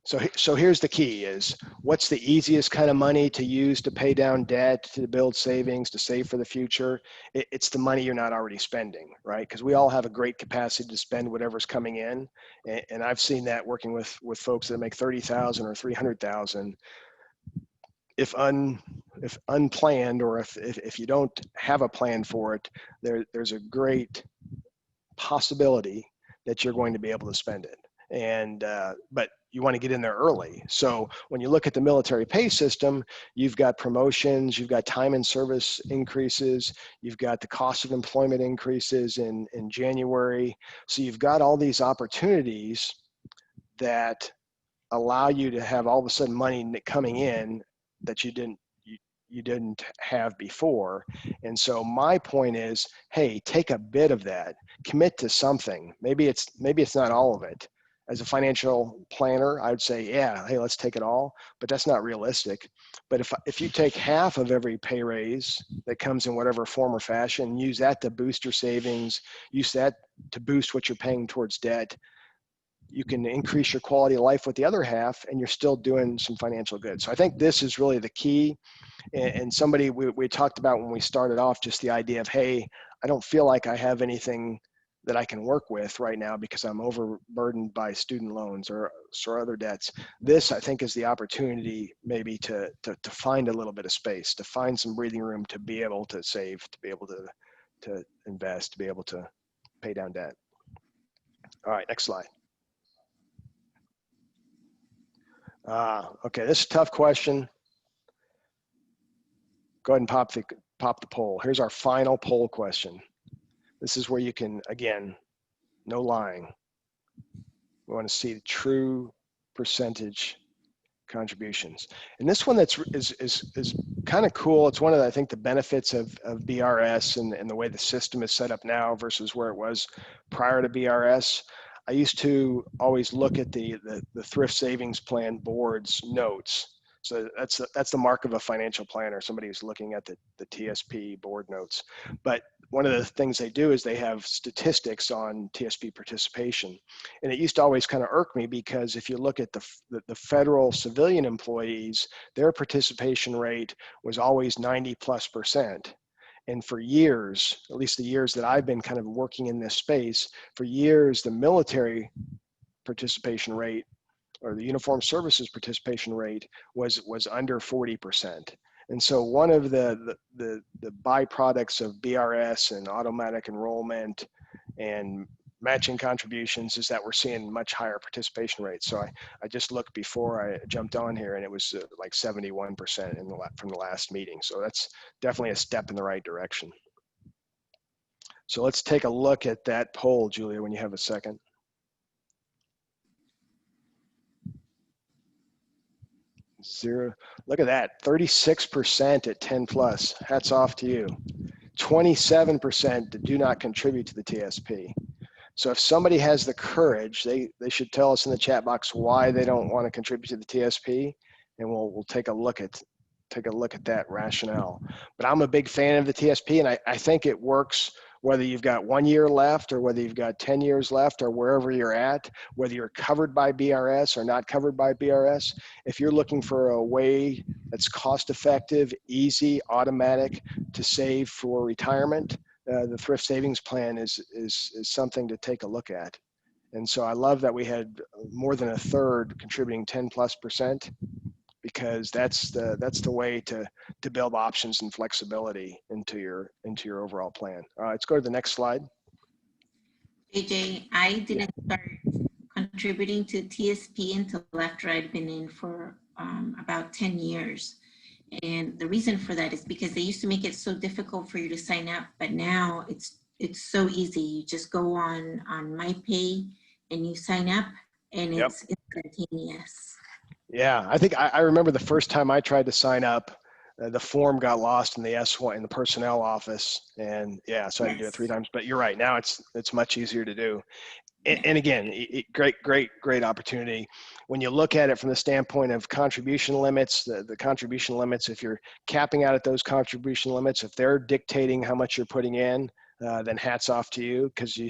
So here's the key: is what's the easiest kind of money to use to pay down debt, to build savings, to save for the future? It's the money you're not already spending, right? Because we all have a great capacity to spend whatever's coming in, and I've seen that working with folks that make 30,000 or 300,000. If unplanned, or if you don't have a plan for it, there's a great possibility that you're going to be able to spend it. and but you want to get in there early. So when you look at the military pay system, you've got promotions, you've got time and service increases, you've got the cost of employment increases in January. So you've got all these opportunities that allow you to have all of a sudden money coming in that you didn't have before. And so my point is, hey, take a bit of that, commit to something. Maybe it's not all of it. As a financial planner, I would say, yeah, hey, let's take it all, but that's not realistic. But if you take half of every pay raise that comes in whatever form or fashion, use that to boost your savings, use that to boost what you're paying towards debt, you can increase your quality of life with the other half, and you're still doing some financial good. So I think this is really the key. And somebody we talked about when we started off, just the idea of, hey, I don't feel like I have anything that I can work with right now because I'm overburdened by student loans or other debts. This, I think, is the opportunity maybe to find a little bit of space, to find some breathing room, to be able to save, to be able to invest, to be able to pay down debt. All right, next slide. Okay, this is a tough question. Go ahead and pop the poll. Here's our final poll question. This is where you can, again, no lying. We want to see the true percentage contributions. And this one is kind of cool. It's one of the, I think, the benefits of BRS and the way the system is set up now versus where it was prior to BRS. I used to always look at the Thrift Savings Plan board's notes. So that's the mark of a financial planner, somebody who's looking at the TSP board notes. But one of the things they do is they have statistics on TSP participation. And it used to always kind of irk me because if you look at the federal civilian employees, their participation rate was always 90+%. And for years, at least the years that I've been kind of working in this space, for years, the military participation rate or the uniformed services participation rate was under 40%. And so one of the byproducts of BRS and automatic enrollment and matching contributions is that we're seeing much higher participation rates. So I just looked before I jumped on here, and it was like 71% from the last meeting. So that's definitely a step in the right direction. So let's take a look at that poll, Julia, when you have a second. Zero. Look at that, 36% at 10 plus. Hats off to you. 27% do not contribute to the TSP. So if somebody has the courage, they should tell us in the chat box why they don't want to contribute to the TSP, and we'll take a look at that rationale. But I'm a big fan of the TSP, and I think it works whether you've got 1 year left or whether you've got 10 years left or wherever you're at, whether you're covered by BRS or not covered by BRS. If you're looking for a way that's cost effective, easy, automatic to save for retirement, the thrift savings plan is something to take a look at. And so I love that we had more than a third contributing 10+%, because that's the way to build options and flexibility into your overall plan. All right, let's go to the next slide. AJ, I didn't start contributing to TSP until after I'd been in for about 10 years. And the reason for that is because they used to make it so difficult for you to sign up, but now it's so easy. You just go on MyPay and you sign up, and it's instantaneous. Yeah, I think I remember the first time I tried to sign up, the form got lost in the S1 in the personnel office, and yeah, so I had to do it 3 times. But you're right, now it's much easier to do. And again, great opportunity. When you look at it from the standpoint of contribution limits, the contribution limits, if you're capping out at those contribution limits, if they're dictating how much you're putting in, then hats off to you, because you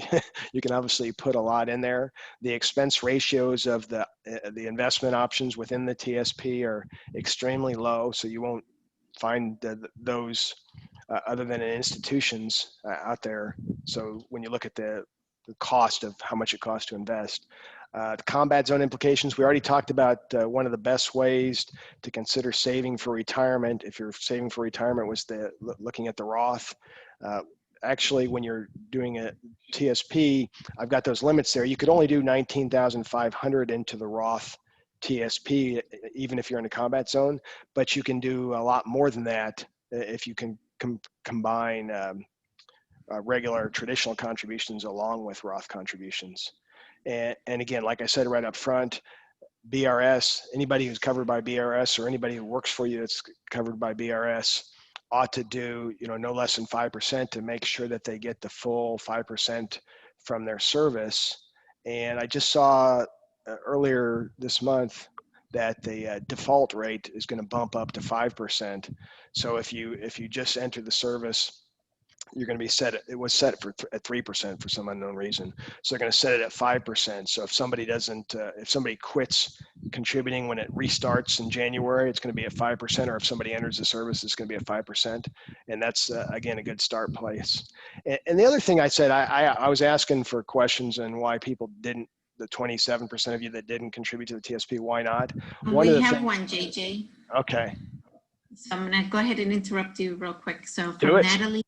can obviously put a lot in there. The expense ratios of the investment options within the TSP are extremely low, so you won't find those other than in institutions out there. So when you look at the cost of how much it costs to invest. The combat zone implications, we already talked about one of the best ways to consider saving for retirement, if you're saving for retirement, was looking at the Roth. actually, when you're doing a TSP, I've got those limits there. You could only do 19,500 into the Roth TSP, even if you're in a combat zone, but you can do a lot more than that if you can combine regular traditional contributions along with Roth contributions. And again, like I said right up front, BRS, anybody who's covered by BRS or anybody who works for you that's covered by BRS ought to do, no less than 5% to make sure that they get the full 5% from their service. And I just saw earlier this month that the default rate is going to bump up to 5%. So if you just enter the service, you're going to be set. It was set at 3% for some unknown reason. So they're going to set it at 5%. So if somebody doesn't, if somebody quits contributing when it restarts in January, it's going to be at 5%. Or if somebody enters the service, it's going to be at 5%. And that's again a good start place. And the other thing I said, I was asking for questions on why people didn't. The 27% of you that didn't contribute to the TSP, why not? We have one, JJ. Okay. So I'm going to go ahead and interrupt you real quick. So Do from it. Natalie,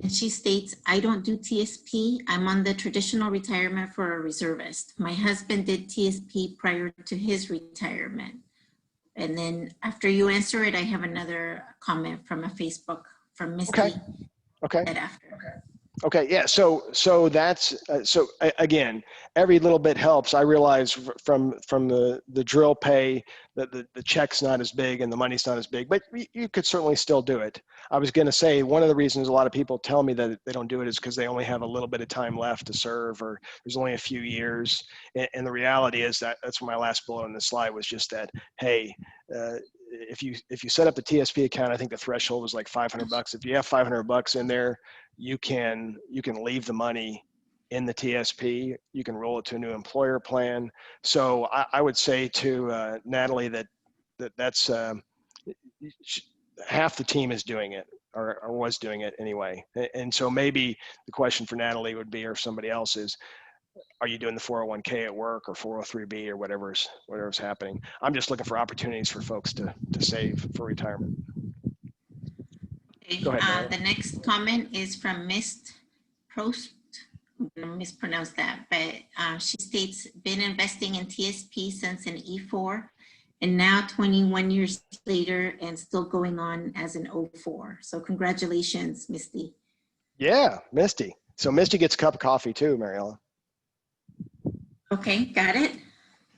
and she states, I don't do TSP. I'm on the traditional retirement for a reservist. My husband did TSP prior to his retirement. And then after you answer it, I have another comment from a Facebook from Misty. Okay. Right after. Okay, yeah, so that's, again, every little bit helps. I realize from the drill pay that the check's not as big and the money's not as big, but you could certainly still do it. I was gonna say, one of the reasons a lot of people tell me that they don't do it is because they only have a little bit of time left to serve, or there's only a few years. And the reality is that's my last bullet on the slide was just that, hey, if you set up the TSP account, I think the threshold was like $500. If you have $500 in there, you can leave the money in the TSP. You can roll it to a new employer plan. So I would say to Natalie that's half the team is doing it, or was doing it anyway. And so maybe the question for Natalie would be, or if somebody else is, are you doing the 401k at work or 403b or whatever's happening? I'm just looking for opportunities for folks to save for retirement. Okay, Go ahead, the next comment is from Miss Prost. I'm going to mispronounce that, but she states, been investing in TSP since an E4 and now 21 years later and still going on as an O4. So congratulations, Misty. Yeah, Misty. So Misty gets a cup of coffee too, Mariella. Okay, got it.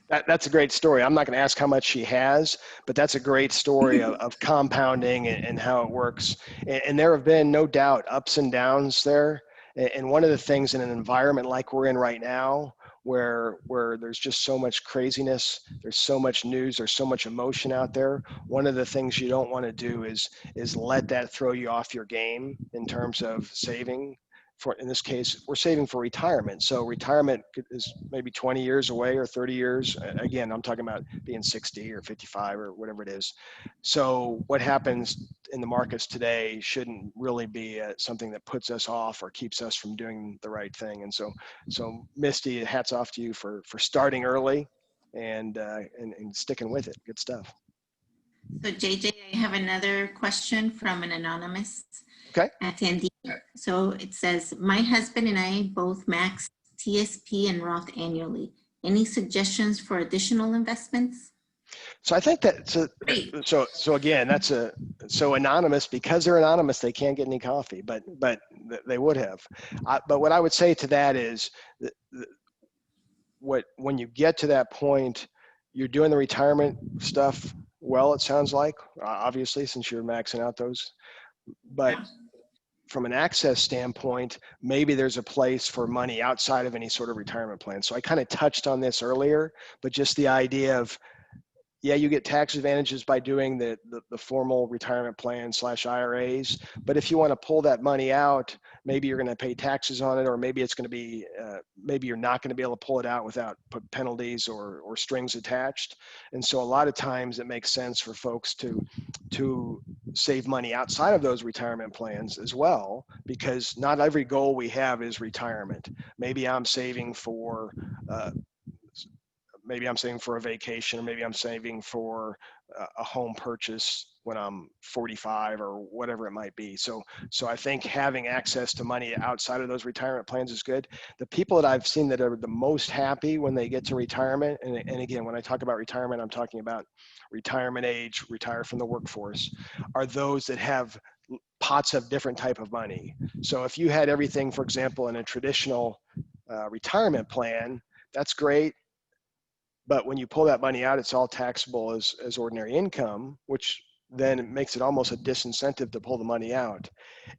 That's a great story. I'm not going to ask how much she has, but that's a great story of compounding and how it works. And there have been, no doubt, ups and downs there. And one of the things in an environment like we're in right now, where there's just so much craziness, there's so much news, there's so much emotion out there, one of the things you don't want to do is let that throw you off your game in terms of saving. In this case, we're saving for retirement. So retirement is maybe 20 years away or 30 years. Again, I'm talking about being 60 or 55 or whatever it is. So what happens in the markets today shouldn't really be something that puts us off or keeps us from doing the right thing. And so Misty, hats off to you for starting early and sticking with it. Good stuff. So JJ, I have another question from an anonymous attendee. So it says, my husband and I both max TSP and Roth annually. Any suggestions for additional investments? So I think that, so again, so anonymous, because they're anonymous, they can't get any coffee, but they would have. But what I would say to that is when you get to that point, you're doing the retirement stuff well, it sounds like, obviously, since you're maxing out those, but from an access standpoint, maybe there's a place for money outside of any sort of retirement plan. So I kind of touched on this earlier, but just the idea of, yeah, you get tax advantages by doing the formal retirement plan / IRAs. But if you want to pull that money out, maybe you're going to pay taxes on it, or maybe it's going to be, maybe you're not going to be able to pull it out without penalties or strings attached. And so a lot of times it makes sense for folks to save money outside of those retirement plans as well, because not every goal we have is retirement. Maybe I'm saving for a vacation, or maybe I'm saving for a home purchase when I'm 45 or whatever it might be. So I think having access to money outside of those retirement plans is good. The people that I've seen that are the most happy when they get to retirement, and again, when I talk about retirement, I'm talking about retirement age, retire from the workforce, are those that have pots of different type of money. So if you had everything, for example, in a traditional retirement plan, that's great. But when you pull that money out, it's all taxable as ordinary income, which then it makes it almost a disincentive to pull the money out.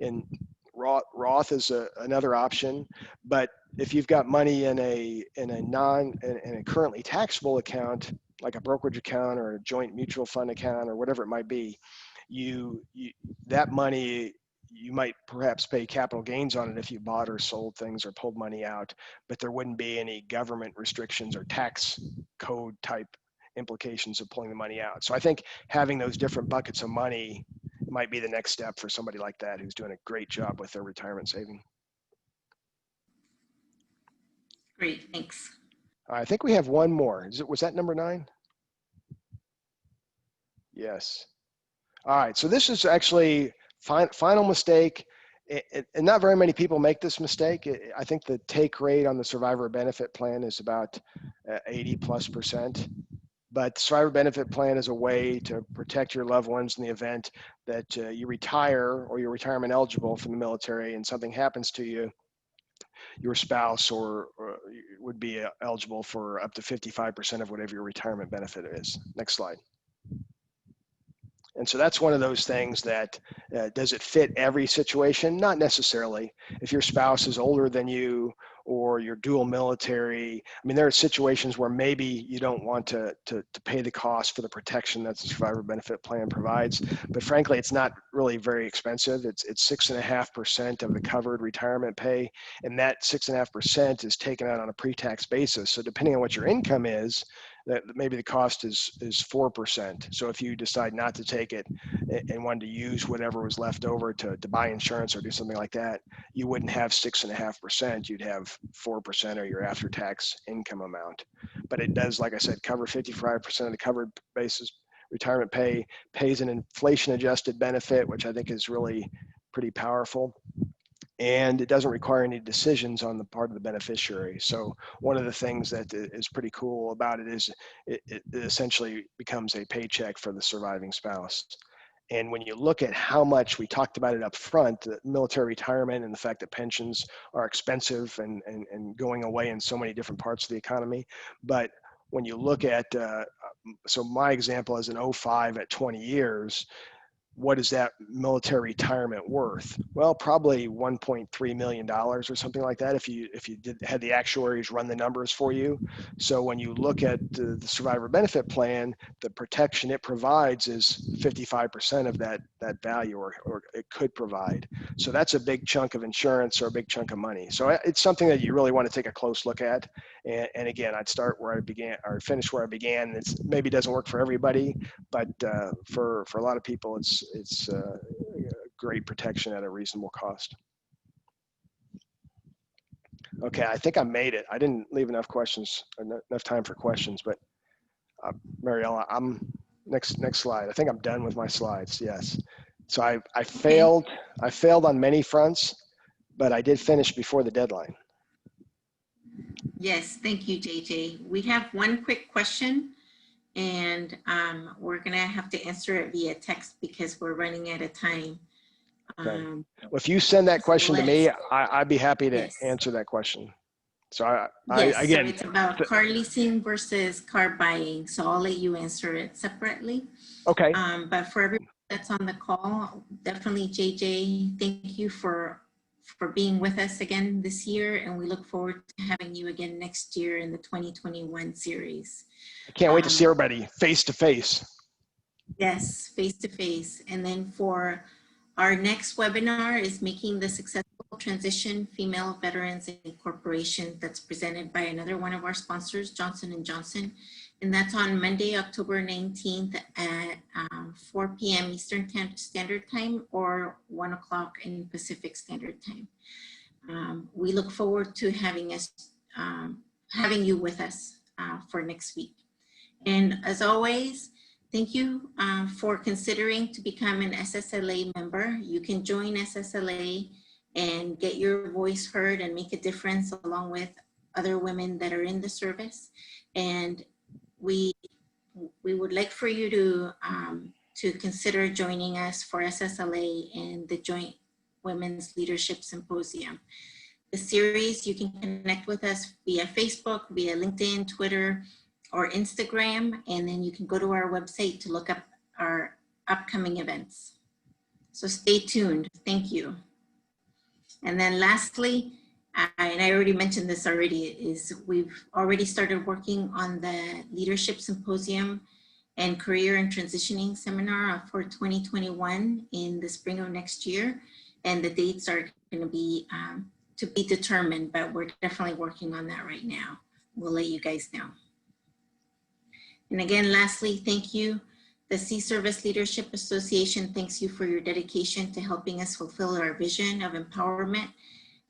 And Roth is another option. But if you've got money in a currently taxable account, like a brokerage account or a joint mutual fund account or whatever it might be, that money, you might perhaps pay capital gains on it if you bought or sold things or pulled money out, but there wouldn't be any government restrictions or tax code type implications of pulling the money out. So I think having those different buckets of money might be the next step for somebody like that who's doing a great job with their retirement saving. Great, thanks. I think we have one more. Was that number 9? Yes. All right, so this is actually final mistake, and not very many people make this mistake. I think the take rate on the survivor benefit plan is about 80+%. But the survivor benefit plan is a way to protect your loved ones in the event that you retire or you're retirement eligible from the military and something happens to you. Your spouse or would be eligible for up to 55% of whatever your retirement benefit is. Next slide. And so that's one of those things that, does it fit every situation? Not necessarily. If your spouse is older than you or you're dual military, I mean, there are situations where maybe you don't want to pay the cost for the protection that the survivor benefit plan provides. But frankly, it's not really very expensive. It's 6.5% of the covered retirement pay. And that 6.5% is taken out on a pre-tax basis. So depending on what your income is, that maybe the cost is 4%. So if you decide not to take it and wanted to use whatever was left over to buy insurance or do something like that, you wouldn't have 6.5%. You'd have 4% of your after-tax income amount. But it does, like I said, cover 55% of the covered basis. Retirement pay pays an inflation-adjusted benefit, which I think is really pretty powerful. And it doesn't require any decisions on the part of the beneficiary. So one of the things that is pretty cool about it is it essentially becomes a paycheck for the surviving spouse. And when you look at how much, we talked about it up front, the military retirement and the fact that pensions are expensive and going away in so many different parts of the economy. But when you look at, so my example is an 05 at 20 years, what is that military retirement worth? Well, probably $1.3 million or something like that if you had the actuaries run the numbers for you. So when you look at the survivor benefit plan, the protection it provides is 55% of that value, or it could provide. So that's a big chunk of insurance or a big chunk of money. So it's something that you really want to take a close look at. And again, I'd start where I began or finish where I began. It's maybe doesn't work for everybody, but for a lot of people, it's great protection at a reasonable cost. Okay, I think I made it. I didn't leave enough questions, enough time for questions, but Mariella, I'm next slide. I think I'm done with my slides. Yes. So I failed on many fronts, but I did finish before the deadline. Yes, thank you, JJ. We have one quick question, and we're gonna have to answer it via text because we're running out of time. Okay. Well, if you send that question to me, I'd be happy to answer that question. So again, so it's about car leasing versus car buying. So I'll let you answer it separately. Okay. But for everyone that's on the call, definitely JJ, thank you for being with us again this year, and we look forward to having you again next year in the 2021 series. I can't wait to see everybody face to face. Yes, face to face. And then for our next webinar is Making the Successful Transition, Female Veterans in Corporation. That's presented by another one of our sponsors, Johnson & Johnson. And that's on Monday, October 19th at 4 p.m. Eastern Standard Time or 1 o'clock in Pacific Standard Time. We look forward to having you with us for next week. And as always, Thank you for considering to become an SSLA member. You can join SSLA and get your voice heard and make a difference along with other women that are in the service. And we would like for you to consider joining us for SSLA and the Joint Women's Leadership Symposium. The series, you can connect with us via Facebook, via LinkedIn, Twitter, or Instagram, and then you can go to our website to look up our upcoming events. So stay tuned. Thank you. And then lastly, and I already mentioned this already, is we've already started working on the Leadership Symposium and Career and Transitioning Seminar for 2021 in the spring of next year. And the dates are going to be determined, but we're definitely working on that right now. We'll let you guys know. And again, lastly, thank you. The Sea Service Leadership Association thanks you for your dedication to helping us fulfill our vision of empowerment,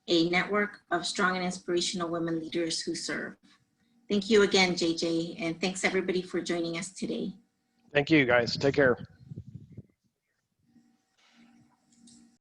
a network of strong and inspirational women leaders who serve. Thank you again, JJ, and thanks everybody for joining us today. Thank you, guys. Take care.